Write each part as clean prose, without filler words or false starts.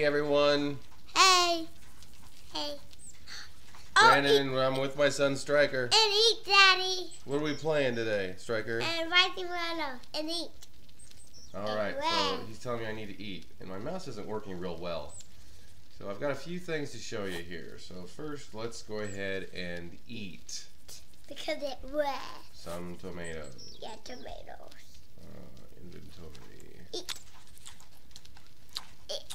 Hey everyone. Hey. Hey. Brandon, and I'm with my son Striker. And eat, Daddy. What are we playing today, Striker? And ride the runner and eat. Alright, so he's telling me I need to eat. And my mouse isn't working real well. So I've got a few things to show you here. So first, let's go ahead and eat. Because it wet. Some tomatoes. Yeah, tomatoes. Inventory. Eat. Eat.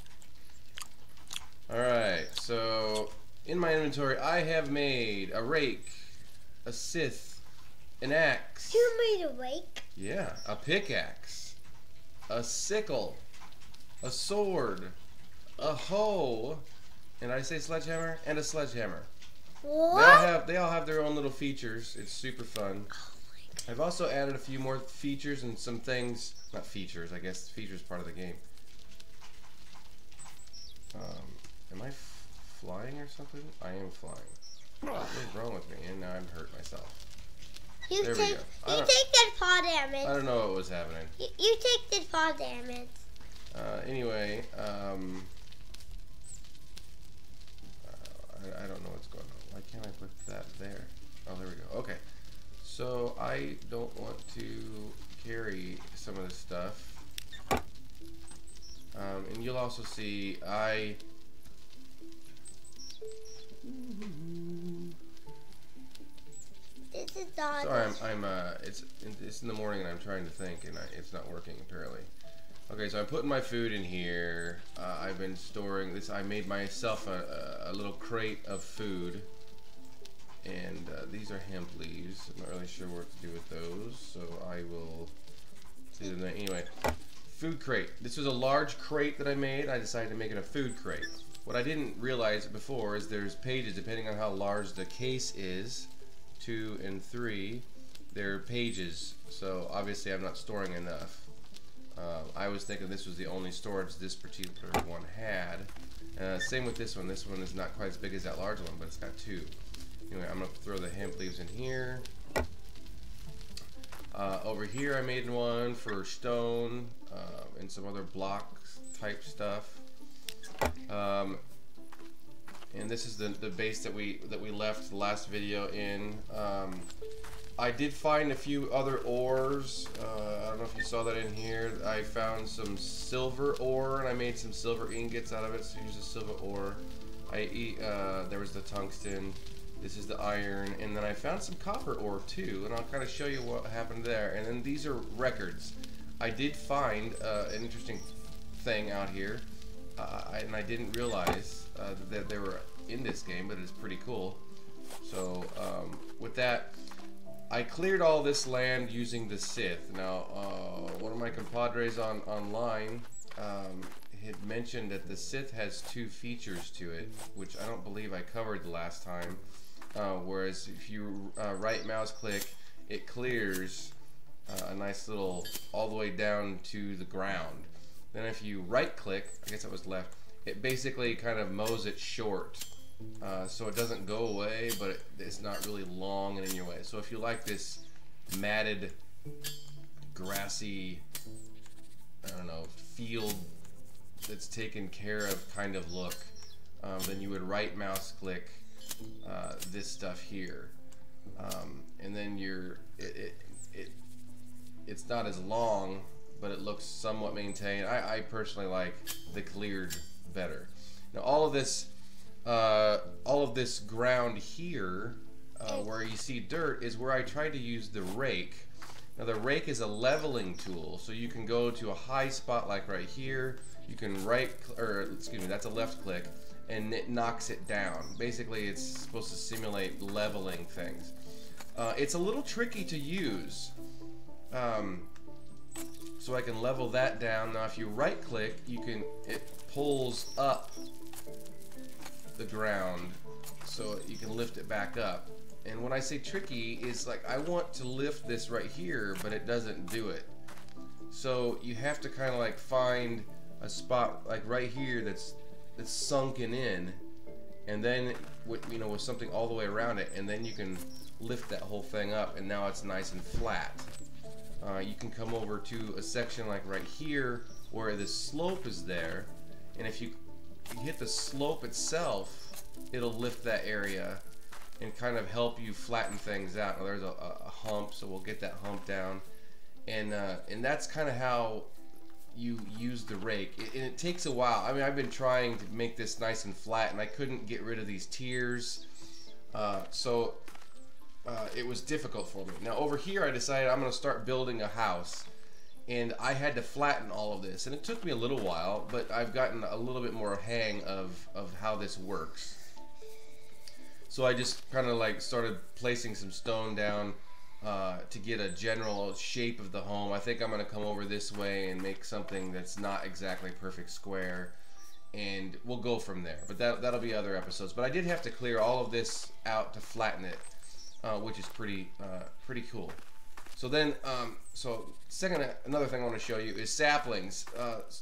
Alright, so in my inventory I have made a rake, a scythe, an axe. You made a rake? Yeah, a pickaxe, a sickle, a sword, a hoe, and I say sledgehammer, and a sledgehammer. What? They all have their own little features. It's super fun. Oh my God. I've also added a few more features and some things, not features, I guess features part of the game. Am I flying or something? I am flying. What is wrong with me? And now I'm hurt myself. You there take, we go. You take that paw damage. I don't know what was happening. You take the paw damage. Anyway, I don't know what's going on. Why can't I put that there? Oh, there we go. Okay. So I don't want to carry some of this stuff. And you'll also see This is dog. Sorry, it's in the morning and I'm trying to think and it's not working apparently. Okay, so I'm putting my food in here. I've been storing this. I made myself a little crate of food, and these are hemp leaves. I'm not really sure what to do with those, so I will do them anyway. Food crate. This was a large crate that I made. I decided to make it a food crate. What I didn't realize before is there's pages depending on how large the case is. 2 and 3, they're pages. So obviously I'm not storing enough. I was thinking this was the only storage this particular one had. Same with this one. This one is not quite as big as that large one, but it's got 2. Anyway, I'm going to throw the hemp leaves in here. Over here I made one for stone and some other block type stuff. And this is the base that we left the last video in. I did find a few other ores. I don't know if you saw that in here. I found some silver ore and I made some silver ingots out of it. So here's the silver ore. There was the tungsten. This is the iron, and then I found some copper ore too, and I'll kind of show you what happened there. And then these are records. I did find an interesting thing out here, and I didn't realize that they were in this game, but it's pretty cool. So with that, I cleared all this land using the scythe. Now, one of my compadres online had mentioned that the scythe has 2 features to it, which I don't believe I covered the last time. Whereas if you right mouse click, it clears a nice little all the way down to the ground. Then if you right click, I guess that was left, it basically kind of mows it short. So it doesn't go away, but it's not really long and in your way. So if you like this matted, grassy, I don't know, field that's taken care of kind of look, then you would right mouse click this stuff here, and then it's not as long, but it looks somewhat maintained. I personally like the cleared better. Now all of this ground here, where you see dirt, is where I tried to use the rake. Now the rake is a leveling tool, so you can go to a high spot like right here. You can that's a left click, and it knocks it down. Basically, it's supposed to simulate leveling things. It's a little tricky to use. So I can level that down. Now if you right click, it pulls up the ground so you can lift it back up. And when I say tricky, is like I want to lift this right here, but it doesn't do it. So you have to kind of like find a spot like right here that's sunken in, and then with something all the way around it, and then you can lift that whole thing up, and now it's nice and flat. You can come over to a section like right here where the slope is there, and if you you hit the slope itself, it'll lift that area and kind of help you flatten things out. Now there's a hump, so we'll get that hump down, and that's kind of how you use the rake. And it takes a while. I mean, I've been trying to make this nice and flat, and I couldn't get rid of these tiers, so it was difficult for me. Now over here, I decided I'm going to start building a house. And I had to flatten all of this, and it took me a little while, but I've gotten a little bit more hang of how this works. So I just kind of like started placing some stone down to get a general shape of the home. I think I'm going to come over this way and make something that's not exactly perfect square, and we'll go from there. But that'll be other episodes. But I did have to clear all of this out to flatten it, which is pretty cool. So then, another thing I want to show you is saplings.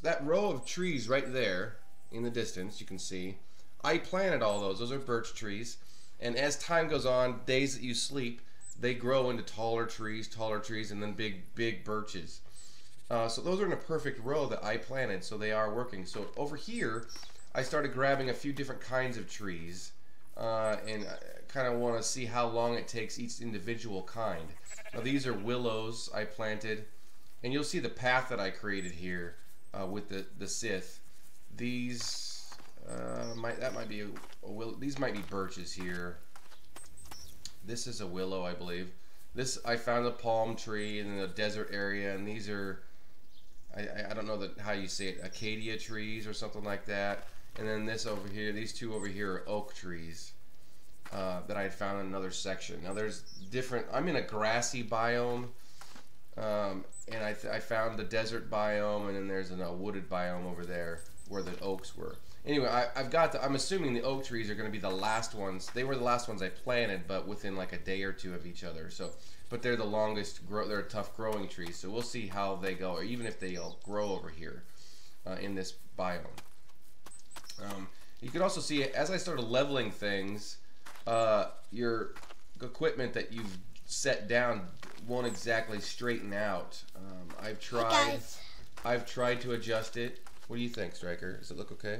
That row of trees right there in the distance, you can see, I planted all those. Those are birch trees. And as time goes on, days that you sleep, they grow into taller trees, and then big birches. So those are in a perfect row that I planted, so they are working. So over here, I started grabbing a few different kinds of trees, and I kind of want to see how long it takes each individual kind. Now these are willows I planted, and you'll see the path that I created here with the scythe. These might be a willow. These might be birches here. This is a willow, I believe. This I found a palm tree in the desert area, and these are I don't know how you say it, acacia trees or something like that. And then this over here, these two over here are oak trees. That I had found in another section. Now there's different, I'm in a grassy biome, and I found the desert biome, and then there's a wooded biome over there where the oaks were. Anyway, I'm assuming the oak trees are going to be the last ones. They were the last ones I planted, but within like a day or two of each other. So, but they're the longest, they're tough growing trees. So we'll see how they go, or even if they all grow over here in this biome. You can also see, as I started leveling things, your equipment that you've set down won't exactly straighten out. I've tried to adjust it. What do you think, Striker? Does it look okay?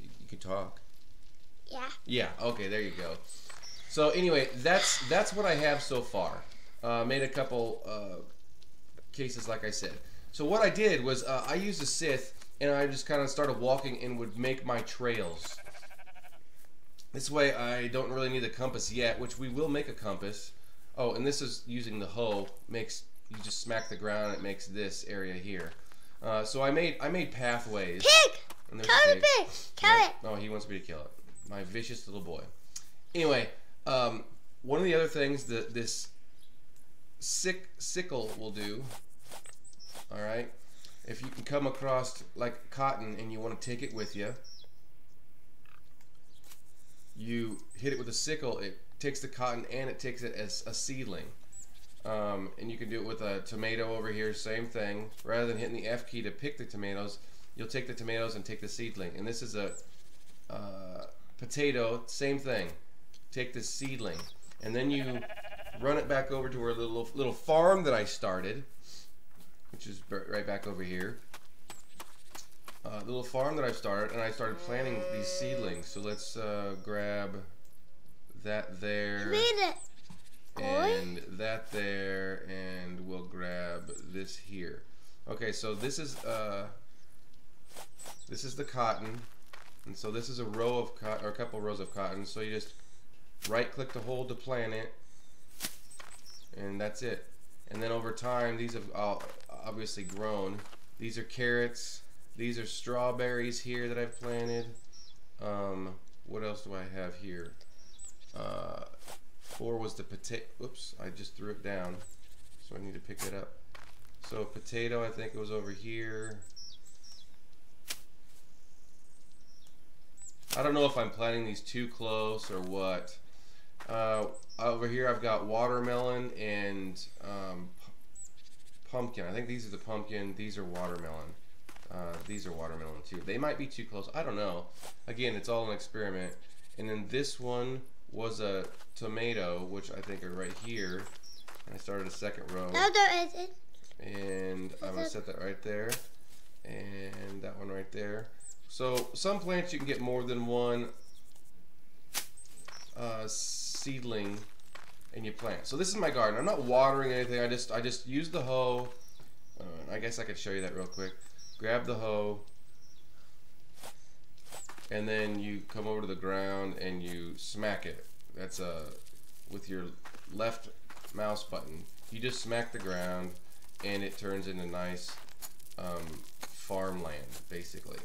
You can talk. Yeah. Yeah. Okay. There you go. So anyway, that's what I have so far. Made a couple cases, like I said. So what I did was I used a scythe, and I just kind of started walking and would make my trails. This way I don't really need a compass yet, which we will make a compass. Oh, and this is using the hoe. You just smack the ground and it makes this area here. So I made pathways. Pig! And Kill the pig! Kill it! No, he wants me to kill it. My vicious little boy. Anyway, one of the other things that this sickle will do, alright, if you can come across like cotton and you want to take it with you, you hit it with a sickle, it takes the cotton and it takes it as a seedling. And you can do it with a tomato over here, same thing. Rather than hitting the F key to pick the tomatoes, you'll take the tomatoes and take the seedling. And this is a potato, same thing. Take the seedling. And then you run it back over to our little farm that I started, which is right back over here. The little farm that I've started, and I started planting these seedlings. So let's grab that there. You made it. And that there, and we'll grab this here. Okay, so this is the cotton, and so this is a row of cotton, or a couple rows of cotton. So you just right-click to hold to plant it, and that's it. And then over time, these have obviously grown. These are carrots. These are strawberries here that I've planted. What else do I have here? 4 was the potato. Oops, I just threw it down, so I need to pick it up. So potato, I think it was over here. I don't know if I'm planting these too close or what. Over here I've got watermelon and pumpkin. I think these are the pumpkin. These are watermelon. These are watermelon too. They might be too close. I don't know. Again, it's all an experiment. And then this one was a tomato, which I think are right here. And I started a second row. No, there isn't. And I'm going to set that right there. And that one right there. So some plants you can get more than one seedling and you plant. So this is my garden. I'm not watering anything. I just use the hoe. I guess I could show you that real quick. Grab the hoe, and then you come over to the ground and you smack it. That's with your left mouse button. You just smack the ground, and it turns into nice farmland, basically.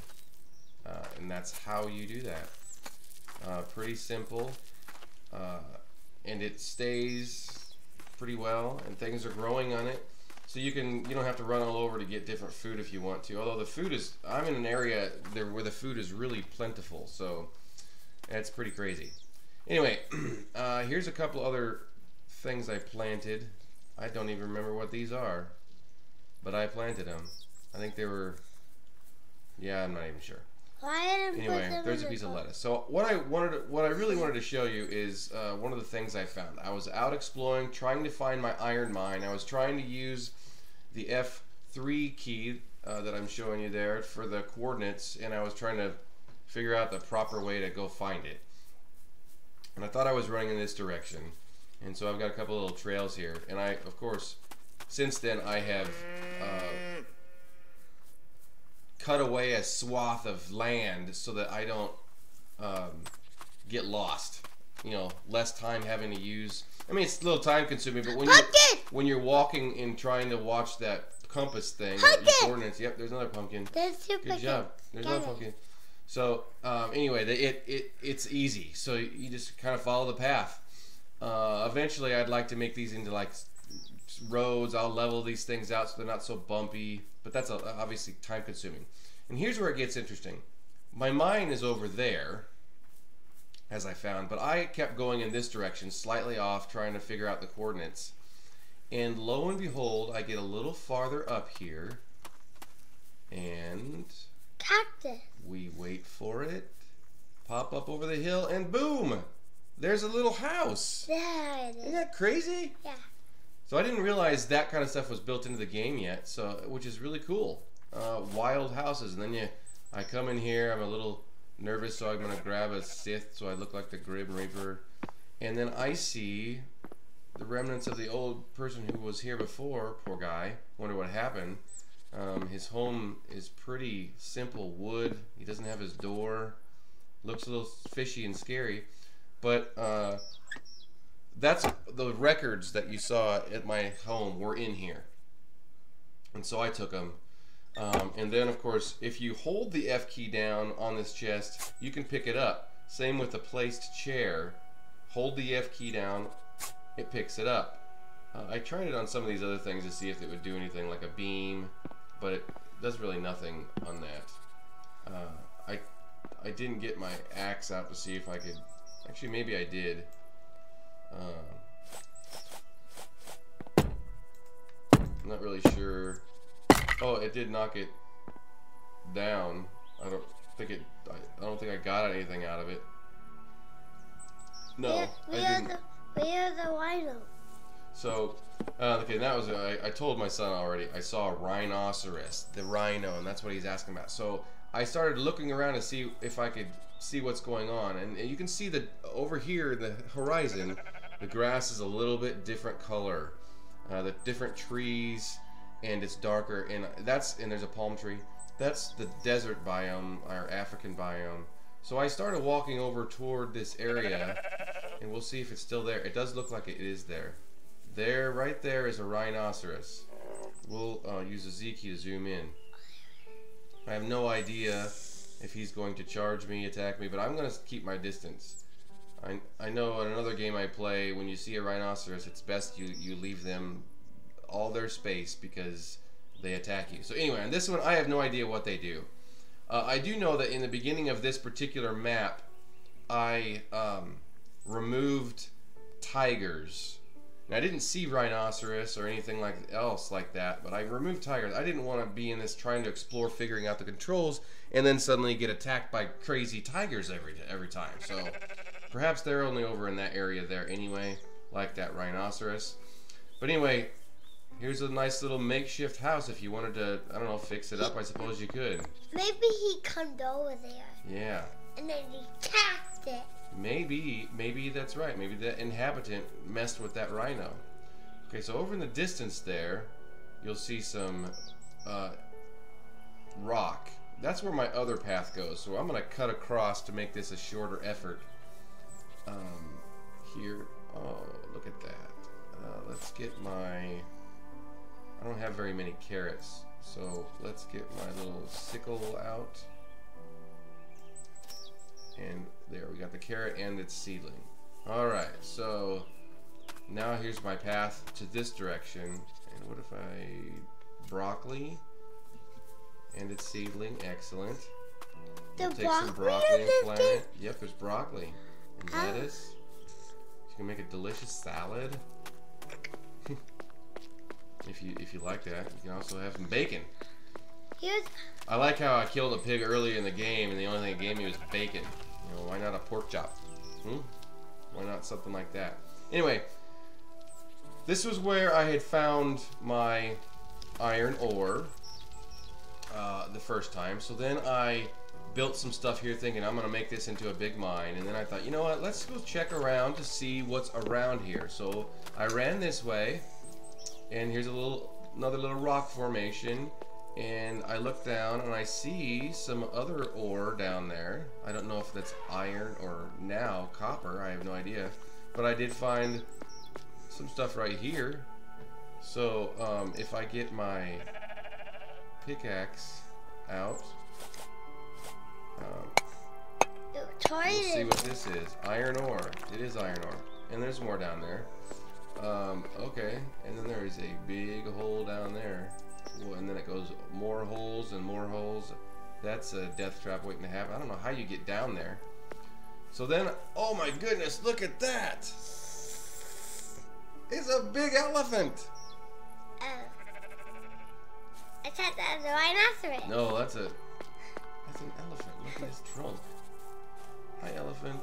And that's how you do that. Pretty simple. And it stays pretty well, and things are growing on it. So you don't have to run all over to get different food if you want to. Although the food is, I'm in an area there where the food is really plentiful, so that's pretty crazy. Anyway, here's a couple other things I planted. I don't even remember what these are, but I planted them. I think they were, yeah, I'm not even sure. Anyway, there's a piece of lettuce. So what I really wanted to show you is one of the things I found. I was out exploring, trying to find my iron mine. I was trying to use the F3 key that I'm showing you there for the coordinates, and I was trying to figure out the proper way to go find it. And I thought I was running in this direction, and so I've got a couple little trails here. And I, of course, since then I have cut away a swath of land so that I don't get lost. You know, less time having to use. I mean, it's a little time consuming, but when you're walking and trying to watch that compass thing, coordinates. Yep, there's another pumpkin. Good job. There's another pumpkin. So anyway, it's easy. So you just kind of follow the path. Eventually, I'd like to make these into like roads. I'll level these things out so they're not so bumpy. But that's obviously time consuming. And here's where it gets interesting. My mine is over there, as I found, but I kept going in this direction, slightly off, trying to figure out the coordinates. And lo and behold, I get a little farther up here, and cactus. We wait for it, pop up over the hill, and boom! There's a little house. There it is. Isn't that crazy? Yeah. So I didn't realize that kind of stuff was built into the game yet, so which is really cool. Wild houses, and then I come in here. I'm a little nervous, so I'm gonna grab a Sith, so I look like the Grim Reaper, and then I see the remnants of the old person who was here before. Poor guy. Wonder what happened. His home is pretty simple wood. He doesn't have his door. Looks a little fishy and scary, but that's the records that you saw at my home were in here, and so I took them. And then, of course, if you hold the F key down on this chest, you can pick it up. Same with the placed chair. Hold the F key down, it picks it up. I tried it on some of these other things to see if it would do anything, like a beam, but it does really nothing on that. I didn't get my axe out to see if I could. Actually, maybe I did. I'm not really sure. Oh, it did knock it down. I don't think I got anything out of it. No, I didn't. We are the rhino. So, okay, that was I told my son already. I saw a rhinoceros, the rhino, and that's what he's asking about. So I started looking around to see if I could see what's going on, and you can see that over here in the horizon, the grass is a little bit different color. The different trees, and it's darker, and there's a palm tree. That's the desert biome, our African biome. So I started walking over toward this area, and we'll see if it's still there. It does look like it is there. There, right there, is a rhinoceros. We'll use a Z key to zoom in. I have no idea if he's going to charge me, attack me, but I'm going to keep my distance. I know in another game I play, when you see a rhinoceros, it's best you leave them all their space because they attack you. So anyway, on this one, I have no idea what they do. I do know that in the beginning of this particular map, I removed tigers. And I didn't see rhinoceros or anything else like that, but I removed tigers. I didn't want to be in this trying to explore, figuring out the controls, and then suddenly get attacked by crazy tigers every time. So perhaps they're only over in that area there anyway, like that rhinoceros. But anyway, here's a nice little makeshift house. If you wanted to, I don't know, fix it up, I suppose you could. Maybe he come over there. Yeah. And then he attacked it. Maybe that's right. Maybe the inhabitant messed with that rhino. Okay, so over in the distance there, you'll see some rock. That's where my other path goes. So I'm gonna cut across to make this a shorter effort. Here. Oh, look at that. Let's get my... I don't have very many carrots, so let's get my little sickle out. And there, we got the carrot and its seedling. Alright, so now here's my path to this direction. And what if I... broccoli and its seedling, excellent. The take some broccoli and plant it. Yep, there's broccoli. And lettuce. You can make a delicious salad. If you like that, you can also have some bacon. I like how I killed a pig early in the game, and the only thing it gave me was bacon. You know, why not a pork chop? Why not something like that? Anyway, this was where I had found my iron ore the first time. So then I built some stuff here thinking I'm going to make this into a big mine. And then I thought, you know what, let's go check around to see what's around here. So I ran this way, and here's another little rock formation. And I look down and I see some other ore down there. I don't know if that's iron or now copper. I have no idea. But I did find some stuff right here. So if I get my pickaxe out, we'll see what this is. Iron ore. It is iron ore. And there's more down there. Okay. And then there is a big hole down there. And then it goes more holes and more holes. That's a death trap waiting to happen. I don't know how you get down there. So then, oh my goodness, look at that! It's a big elephant! I thought that was a rhinoceros. No, that's an elephant. Look at his trunk. Hi, elephant.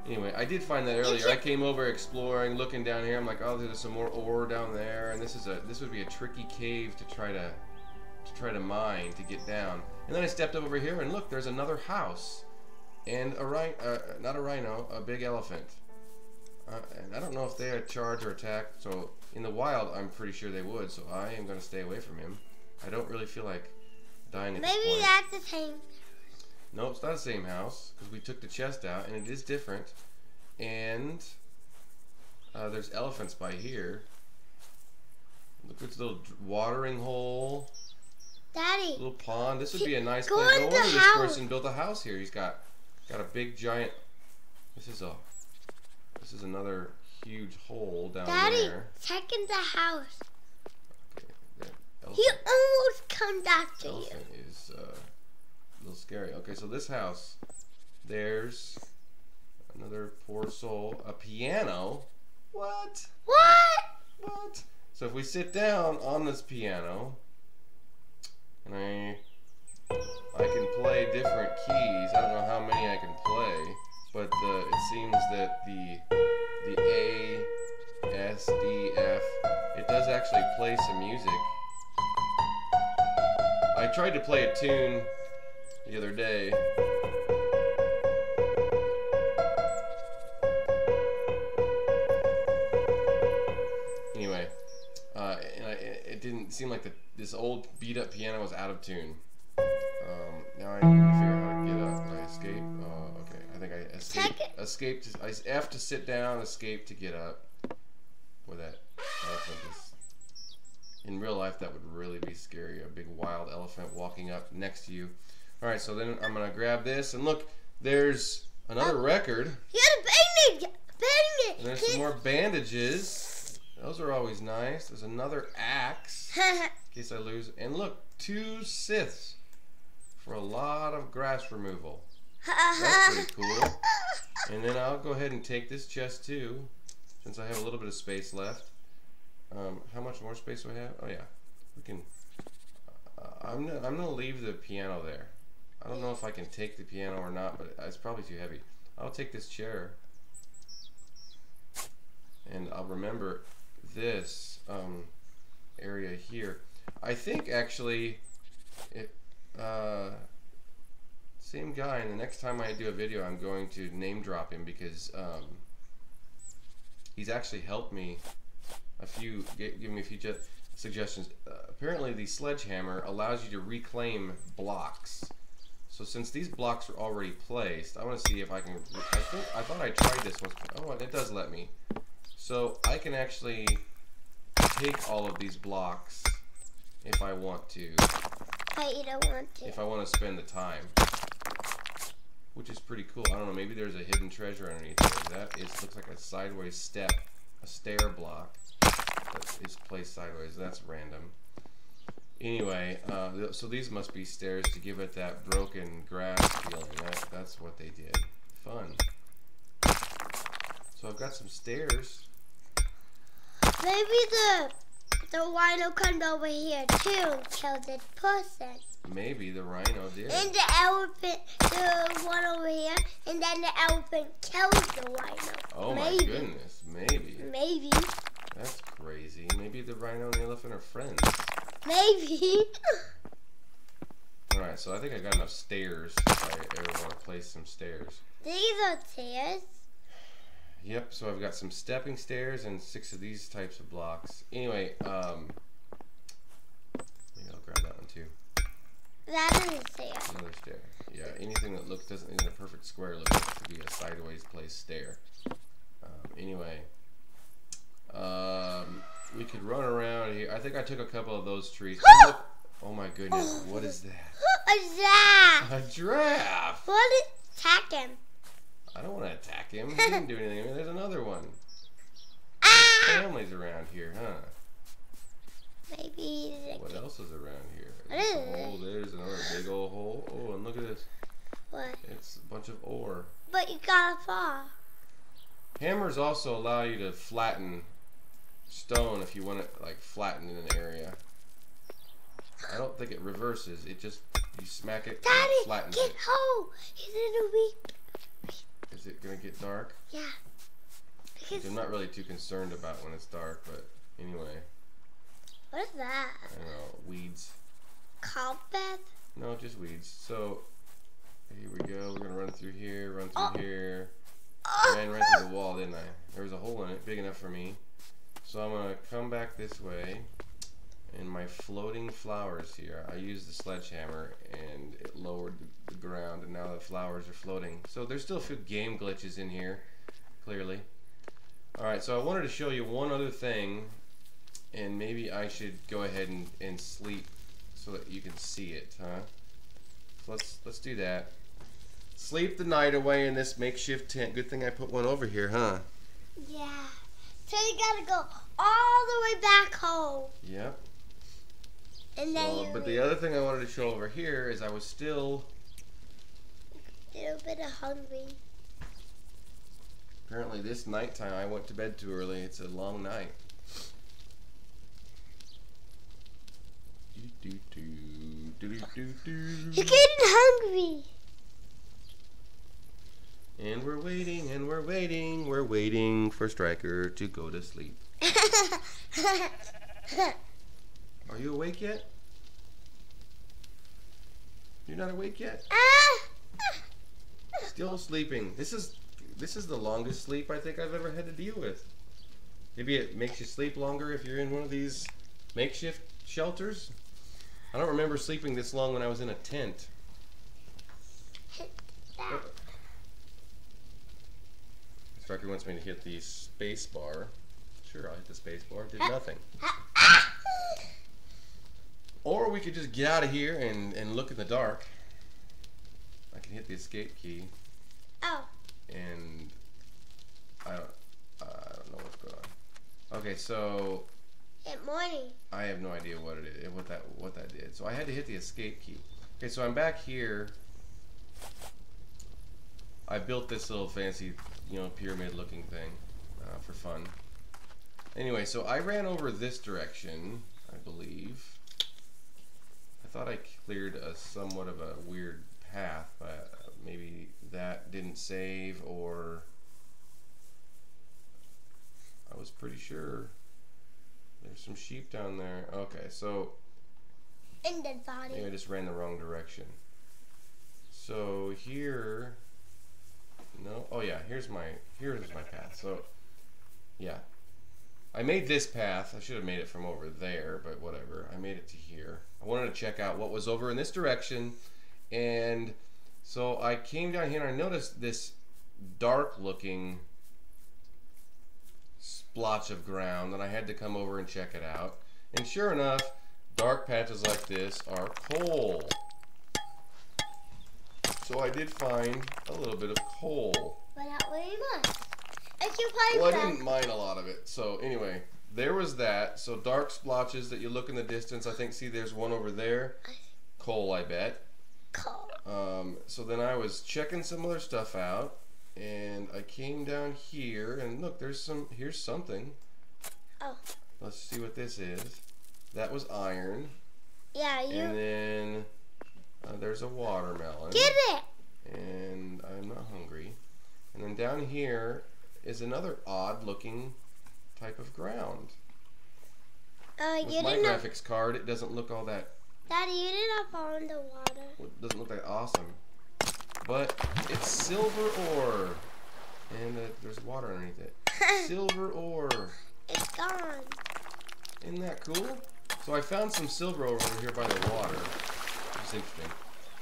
Anyway, I did find that earlier. I came over exploring, looking down here. I'm like, oh, there's some more ore down there, and this would be a tricky cave to try to mine to get down. And then I stepped up over here, and look, there's another house, and not a rhino, a big elephant. And I don't know if they charge or attack. So in the wild, I'm pretty sure they would. So I am going to stay away from him. I don't really feel like dying at this point. Maybe that's the same. No, it's not the same house, because we took the chest out, and it is different. And there's elephants by here. Look at this little watering hole. Daddy. Little pond. This would be a nice place. No wonder this person built a house here. He's got a big giant. This is another huge hole down there. Daddy, check in the house. Okay, he almost comes after you. Elephant is a little scary. Okay, so this house, there's another poor soul. A piano. What? What? So if we sit down on this piano, and I can play different keys. I don't know how many I can play, but it seems that the A, S, D, F, it does actually play some music. I tried to play a tune the other day. Anyway, it didn't seem like this old beat-up piano was out of tune. Now I need to figure out how to get up. Did I escape? Okay. I think I escaped. I have to sit down, escape to get up. Boy, that elephant is... In real life, that would really be scary. A big wild elephant walking up next to you. Alright, so then I'm going to grab this. And look, there's another record. You got a bandage! Bandage! And there's some more bandages. Those are always nice. There's another axe. In case I lose. And look, 2 scythes. For a lot of grass removal. That's pretty cool. And then I'll go ahead and take this chest too, since I have a little bit of space left. How much more space do I have? Oh yeah, we can. I'm gonna leave the piano there. I don't know if I can take the piano or not, but it's probably too heavy. I'll take this chair, and I'll remember this. area here. I think actually, same guy, and the next time I do a video, I'm going to name drop him because he's actually helped me give me a few suggestions. Apparently, the sledgehammer allows you to reclaim blocks. So since these blocks are already placed, I want to see if I can. I thought I tried this once. Oh, it does let me. So I can actually take all of these blocks if I want to. But you don't want to. If I want to spend the time. Which is pretty cool. I don't know, maybe there's a hidden treasure underneath there. That looks like a sideways step, a stair block that is placed sideways. That's random. Anyway, so these must be stairs to give it that broken grass feeling. That's what they did. Fun. So I've got some stairs. Maybe the rhino comes over here too and kills this person. Maybe the rhino did. And the elephant, the one over here, and then the elephant kills the rhino. Oh my goodness, maybe. Maybe. That's crazy. Maybe the rhino and the elephant are friends. Maybe. Alright, so I think I got enough stairs if I ever want to place some stairs. These are stairs. Yep, so I've got some stepping stairs and 6 of these types of blocks. Anyway, maybe I'll grab that one too. That is a stair. Another stair. Yeah, anything that isn't a perfect square looks to be a sideways placed stair. Anyway, we could run around here. I think I took a couple of those trees. Oh my goodness, what is that? A giraffe. A giraffe. What is attack him? I don't want to attack him. He didn't do anything. I mean, there's another one. Ah! Families around here, huh? Maybe. What else is around here? What is Oh, there's another big old hole. Oh, and look at this. What? It's a bunch of ore. But you gotta fall. Hammers also allow you to flatten stone if you want it like flattened in an area. I don't think it reverses. It just, you smack it and it flattens Daddy, it. get home. He's in a week. Is it going to get dark? Yeah. Because I'm not really too concerned about when it's dark, but anyway. what is that? I don't know, weeds. Carpet? No, just weeds. So, here we go. We're going to run through here, run through here. Ran right through the wall, didn't I? There was a hole in it, big enough for me. So I'm going to come back this way. And my floating flowers here, I used the sledgehammer and it lowered the ground, and now the flowers are floating. So there's still a few game glitches in here, clearly. Alright, so I wanted to show you one other thing, and maybe I should go ahead and sleep so that you can see it, huh? So let's do that. Sleep the night away in this makeshift tent. Good thing I put one over here, huh? Yeah. So you gotta go all the way back home. Yep. And then So, but the other thing I wanted to show over here is I was still a little bit hungry. apparently this nighttime I went to bed too early. It's a long night. You're getting hungry. And we're waiting, and we're waiting, we're waiting for Striker to go to sleep. Are you awake yet? You're not awake yet? Still sleeping. This is the longest sleep I think I've ever had to deal with. Maybe it makes you sleep longer if you're in one of these makeshift shelters. I don't remember sleeping this long when I was in a tent. Striker wants me to hit the space bar. Sure, I'll hit the space bar. Did nothing. Or we could just get out of here and look in the dark. I can hit the escape key. Oh. And I don't know what's going on. Okay, so Good morning. I have no idea what it is, what that did. So I had to hit the escape key. Okay, so I'm back here. I built this little fancy, pyramid-looking thing for fun. Anyway, so I ran over this direction, I believe. I thought I cleared somewhat of a weird path, but maybe that didn't save, or I was pretty sure There's some sheep down there. Okay, so And dead body. maybe I just ran the wrong direction. So here, no, oh yeah, here's my path. So yeah, I made this path. I should have made it from over there, but whatever. I made it to here. I wanted to check out what was over in this direction, and so I came down here and I noticed this dark-looking splotch of ground, and I had to come over and check it out. And sure enough, dark patches like this are coal. So I did find a little bit of coal. But not very much. If you Well, play I didn't mine a lot of it. So anyway, there was that. So dark splotches that you look in the distance. I think, see, there's one over there. Coal, I bet. coal. So then I was checking some other stuff out, and I came down here, and look, here's something. Oh. Let's see what this is. That was iron. Yeah, you. And then there's a watermelon. Get it! And I'm not hungry. And then down here is another odd-looking type of ground. With You my didn't. graphics card, it doesn't look all that. Daddy, you didn't fall in the water. It doesn't look that awesome. But it's silver ore, and there's water underneath it. Silver ore. It's gone. Isn't that cool? So I found some silver ore over here by the water. It's interesting.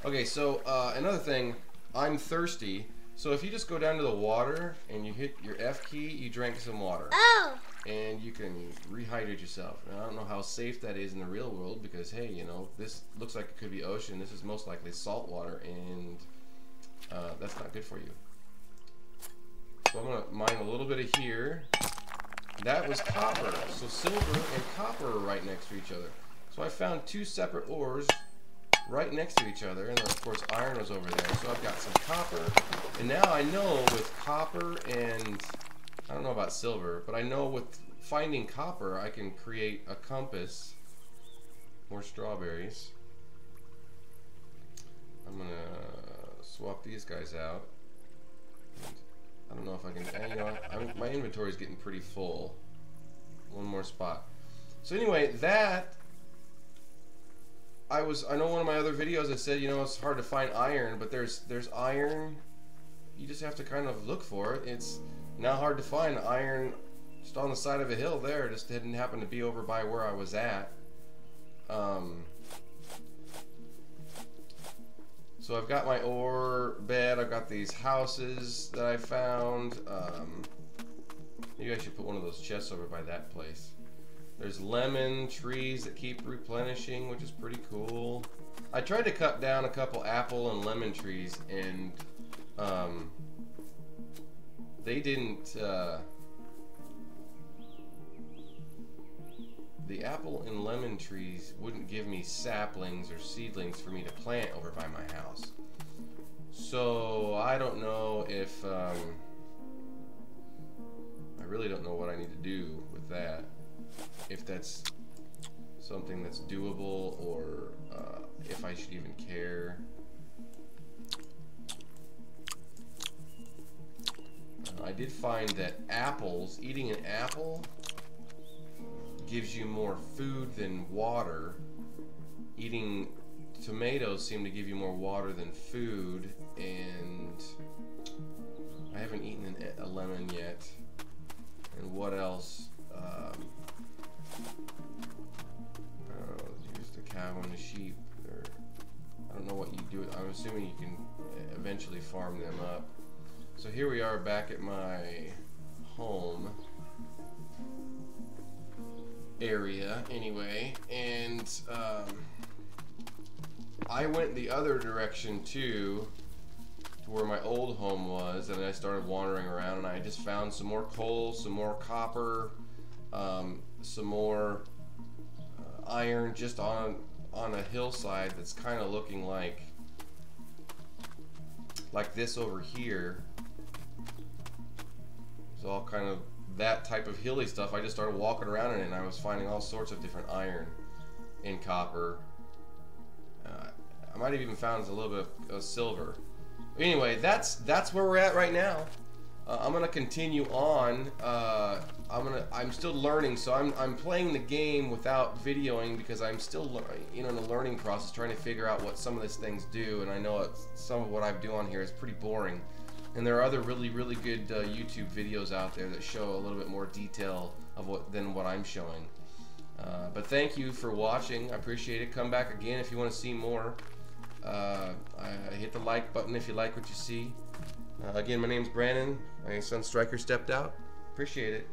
Okay, so another thing, I'm thirsty. So if you just go down to the water and you hit your F key, you drink some water. Oh. And you can rehydrate yourself. Now, I don't know how safe that is in the real world because, hey, you know, this looks like it could be ocean. This is most likely salt water, and that's not good for you. So I'm going to mine a little bit of here. That was copper. So silver and copper are right next to each other. So I found two separate ores right next to each other, and then of course iron was over there. So I've got some copper, and now I know with copper and I don't know about silver, but I know with finding copper I can create a compass. More strawberries. I'm gonna swap these guys out. I don't know if I can. You know, my inventory is getting pretty full. One more spot. So anyway, that. I know one of my other videos I said, you know, it's hard to find iron, but there's iron. You just have to kind of look for it. It's not hard to find iron just on the side of a hill there. Just didn't happen to be over by where I was at. So I've got my ore bed. I've got these houses that I found. Maybe I should put one of those chests over by that place. There's lemon trees that keep replenishing, which is pretty cool. I tried to cut down a couple apple and lemon trees, and they didn't. The apple and lemon trees wouldn't give me saplings or seedlings for me to plant over by my house. So I don't know if I really don't know what I need to do with that. If that's something that's doable, or if I should even care. I did find that eating an apple gives you more food than water. Eating tomatoes seem to give you more water than food, and I haven't eaten a lemon yet. And what else? I don't know, use the cow and the sheep, or I don't know what you do. I'm assuming you can eventually farm them up. So here we are back at my home area anyway, and I went the other direction too, to where my old home was, and I started wandering around, and I just found some more coal, some more copper, some more iron just on a hillside that's kind of looking like this over here. It's all kind of that type of hilly stuff. I just started walking around in it, and I was finding all sorts of different iron and copper. I might have even found a little bit of silver. Anyway, that's where we're at right now. I'm gonna continue on. I'm still learning, so I'm playing the game without videoing because I'm still in a learning process, trying to figure out what some of these things do. And I know some of what I do on here is pretty boring. And there are other really good YouTube videos out there that show a little bit more detail of than what I'm showing. But thank you for watching. I appreciate it. Come back again if you want to see more. Hit the like button if you like what you see. Again, my name's Brandon. My son Striker stepped out. Appreciate it.